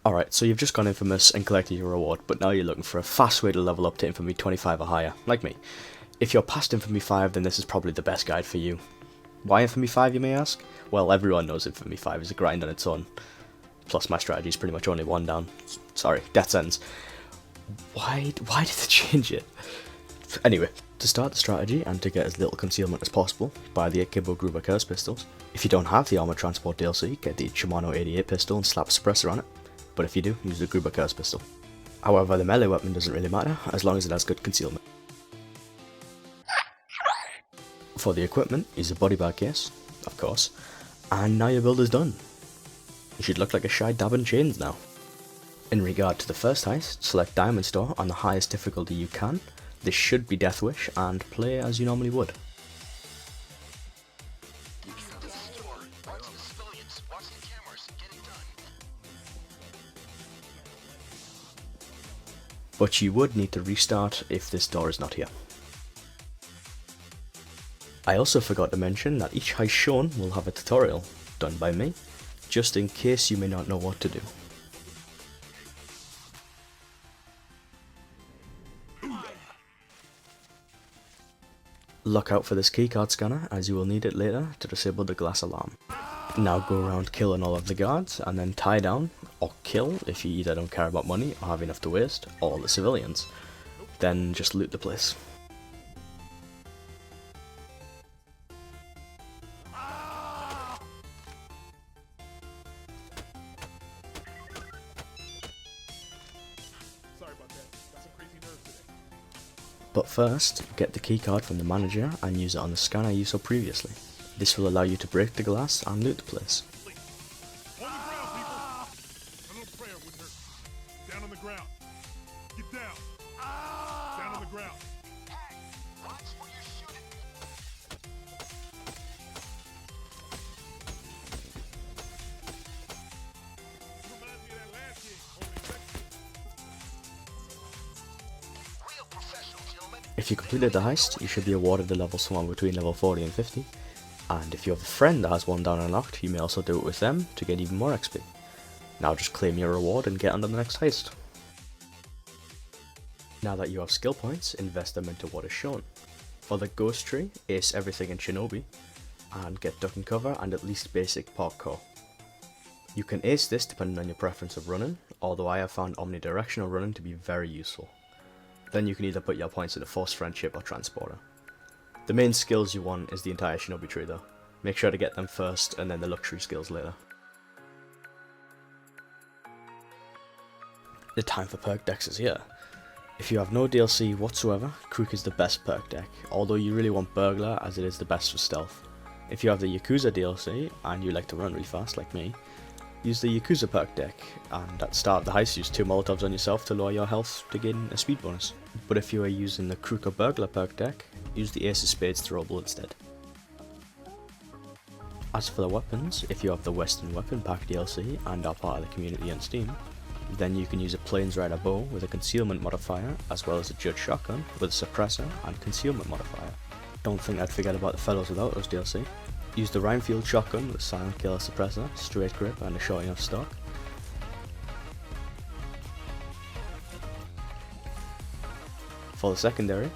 Alright, so you've just gone Infamous and collected your reward, but now you're looking for a fast way to level up to Infamy 25 or higher, like me. If you're past Infamy 5, then this is probably the best guide for you. Why Infamy 5, you may ask? Well, everyone knows Infamy 5 is a grind on its own. Plus, my strategy is pretty much only one down. Sorry, death sentence. Why did they change it? Anyway, to start the strategy and to get as little concealment as possible, buy the Akimbo Gruber Curse pistols. If you don't have the Armored Transport DLC, get the Shimano 88 pistol and slap a suppressor on it. But if you do, use the Gruber Curse pistol. However, the melee weapon doesn't really matter, as long as it has good concealment. For the equipment, use a body bag case, of course, and now your build is done. You should look like a shy dab in chains now. In regard to the first heist, select Diamond Store on the highest difficulty you can. This should be Death Wish, and play as you normally would. But you would need to restart if this door is not here. I also forgot to mention that each heist shown will have a tutorial, done by me, just in case you may not know what to do. Look out for this keycard scanner, as you will need it later to disable the glass alarm. Now go around killing all of the guards, and then tie down, or kill if you either don't care about money or have enough to waste, all the civilians. Then just loot the place. But first, get the keycard from the manager and use it on the scanner you saw previously. This will allow you to break the glass and loot the place. If you completed the heist, you should be awarded a level somewhere between level 40 and 50, and if you have a friend that has one down unlocked, you may also do it with them to get even more XP. Now just claim your reward and get on to the next heist. Now that you have skill points, invest them into what is shown. For the ghost tree, ace everything in Shinobi, and get duck and cover and at least basic parkour. You can ace this depending on your preference of running, although I have found omnidirectional running to be very useful. Then you can either put your points into Force Friendship or Transporter. The main skills you want is the entire Shinobi tree though. Make sure to get them first and then the luxury skills later. The time for perk decks is here. If you have no DLC whatsoever, Crook is the best perk deck, although you really want Burglar as it is the best for stealth. If you have the Yakuza DLC and you like to run really fast like me, use the Yakuza perk deck, and at the start of the heist use 2 Molotovs on yourself to lower your health to gain a speed bonus. But if you are using the Crook or Burglar perk deck, use the Ace of Spades throwable instead. As for the weapons, if you have the Western Weapon Pack DLC and are part of the community on Steam, then you can use a Planesrider bow with a concealment modifier, as well as a Judge shotgun with a suppressor and concealment modifier. Don't think I'd forget about the fellows without those DLC. Use the Rhinefield shotgun with silent killer suppressor, straight grip and a short enough stock. For the secondary,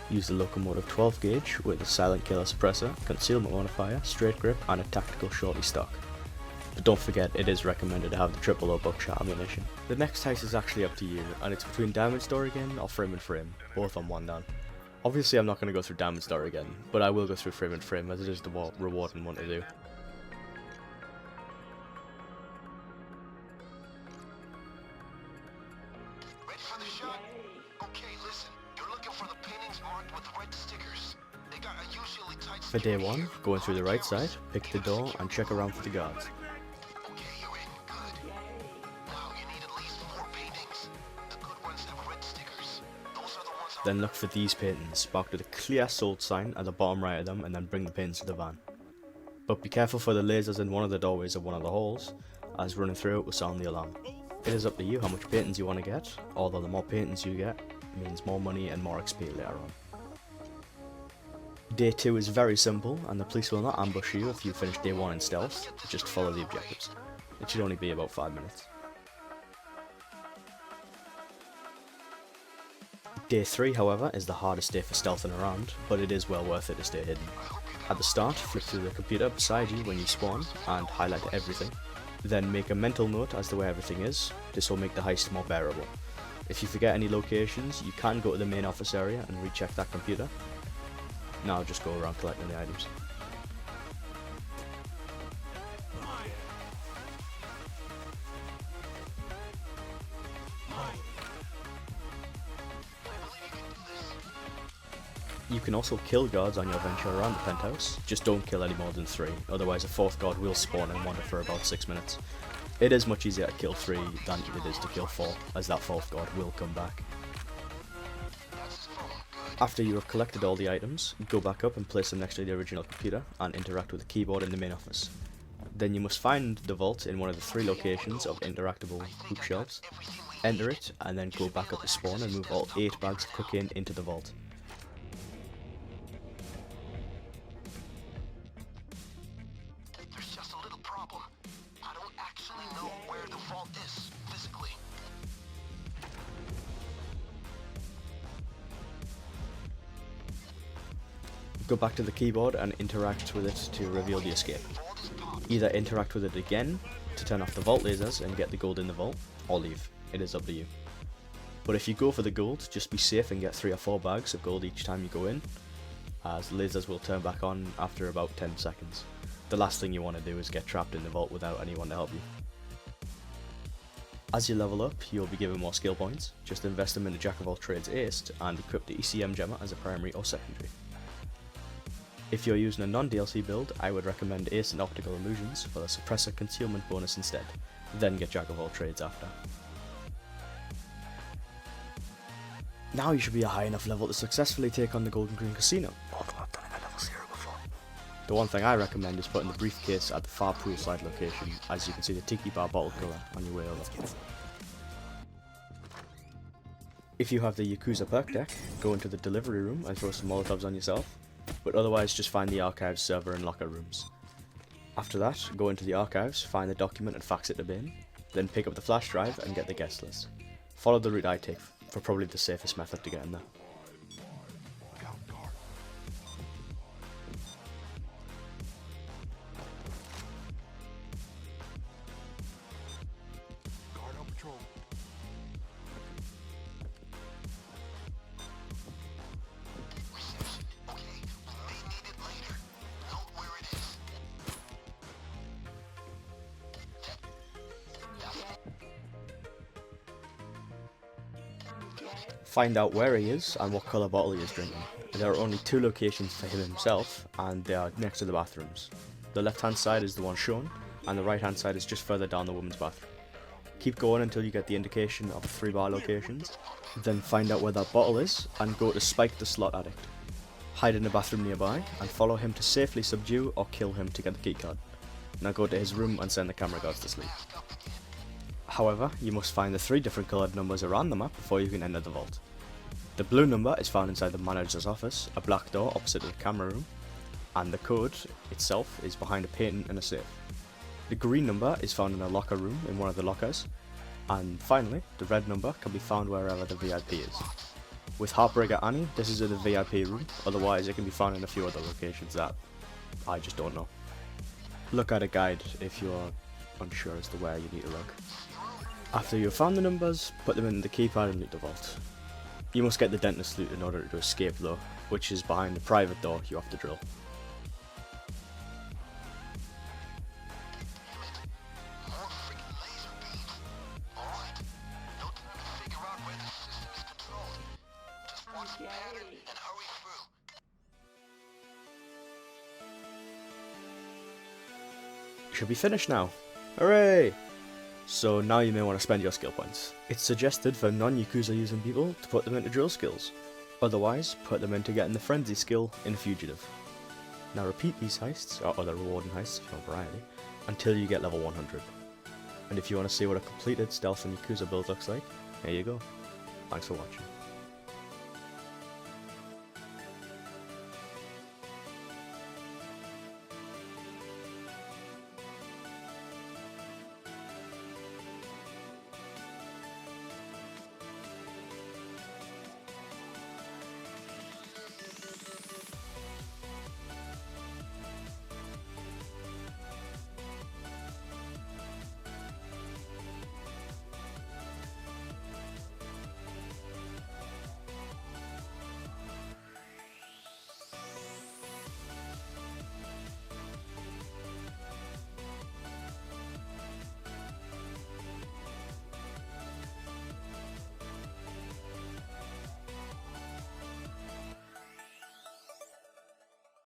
use the Locomotive 12 gauge with a silent killer suppressor, concealment modifier, straight grip and a tactical shorty stock. But don't forget, it is recommended to have the triple O buckshot ammunition. The next heist is actually up to you, and it's between Diamond Store again or Frame and Frame, both on one down. Obviously I'm not going to go through Diamond Store again, but I will go through Frame and Frame as it is the rewarding one to do. Ready for the shot? Okay, listen. You're looking for the paintings marked with red stickers. They got a usually tight For day 1, going through the right side, pick the door and check around for the guards. Okay, you're in. Good. Now you need at least 4 paintings. The good ones have red stickers. Those are the ones on Then look for these paintings, marked with a clear sold sign at the bottom right of them, and then bring the paintings to the van. But be careful for the lasers in one of the doorways of one of the halls, as running through it will sound the alarm. It is up to you how much paintings you want to get, although the more paintings you get means more money and more XP later on. Day 2 is very simple, and the police will not ambush you if you finish day 1 in stealth, just follow the objectives. It should only be about 5 minutes. Day 3, however, is the hardest day for stealthing around, but it is well worth it to stay hidden. At the start, flip through the computer beside you when you spawn, and highlight everything. Then make a mental note as to where everything is, this will make the heist more bearable. If you forget any locations, you can go to the main office area and recheck that computer. Now just go around collecting the items. You can also kill guards on your venture around the penthouse, just don't kill any more than 3, otherwise a 4th guard will spawn and wander for about 6 minutes. It is much easier to kill 3 than it is to kill 4, as that 4th guard will come back. After you have collected all the items, go back up and place them next to the original computer and interact with the keyboard in the main office. Then you must find the vault in one of the 3 locations of interactable hoop shelves, enter it, and then go back up to spawn and move all 8 bags of cocaine into the vault. There's just a little problem. I don't actually know where the vault is, physically. Go back to the keyboard and interact with it to reveal the escape. Either interact with it again to turn off the vault lasers and get the gold in the vault, or leave. It is up to you. But if you go for the gold, just be safe and get 3 or 4 bags of gold each time you go in, as the lasers will turn back on after about 10 seconds. The last thing you want to do is get trapped in the vault without anyone to help you. As you level up, you'll be given more skill points. Just invest them in the Jack of all trades heist and equip the ECM gemma as a primary or secondary. If you're using a non-DLC build, I would recommend Ace and Optical Illusions for the suppressor concealment bonus instead, then get Jack of all trades after. Now you should be a high enough level to successfully take on the Golden Green Casino, although I've done it at level 0 before. The one thing I recommend is putting the briefcase at the far poolside location, as you can see the tiki bar bottle colour on your way over. If you have the Yakuza perk deck, go into the delivery room and throw some molotovs on yourself, but otherwise just find the archives server and locker rooms. After that, go into the archives, find the document and fax it to bin, then pick up the flash drive and get the guest list. Follow the route I take for probably the safest method to get in there. Guard on patrol. Reception. Okay, we may need it later. Note where it is. Find out where he is and what colour bottle he is drinking. There are only 2 locations for him himself, and they are next to the bathrooms. The left hand side is the one shown, and the right hand side is just further down the women's bathroom. Keep going until you get the indication of 3 bar locations, then find out where that bottle is and go to Spike the Slot Addict. Hide in the bathroom nearby and follow him to safely subdue or kill him to get the keycard. Now go to his room and send the camera guards to sleep. However, you must find the 3 different coloured numbers around the map before you can enter the vault. The blue number is found inside the manager's office, a black door opposite the camera room, and the code itself is behind a painting in a safe. The green number is found in a locker room in one of the lockers, and finally, the red number can be found wherever the VIP is. With Heartbreaker Annie, this is in the VIP room, otherwise it can be found in a few other locations that I just don't know. Look at a guide if you're unsure as to where you need to look. After you have found the numbers, put them in the keypad and loot the vault. You must get the dentist loot in order to escape though, which is behind the private door you have to drill. More freaking laser beams. Alright. No time to figure out where the system is controlled. Just watch the pattern and hurry through. Should be finished now. Hooray! So now you may want to spend your skill points. It's suggested for non-Yakuza using people to put them into drill skills. Otherwise, put them into getting the frenzy skill in Fugitive. Now repeat these heists, or other rewarding heists if you want variety, until you get level 100. And if you want to see what a completed stealth and Yakuza build looks like, here you go. Thanks for watching.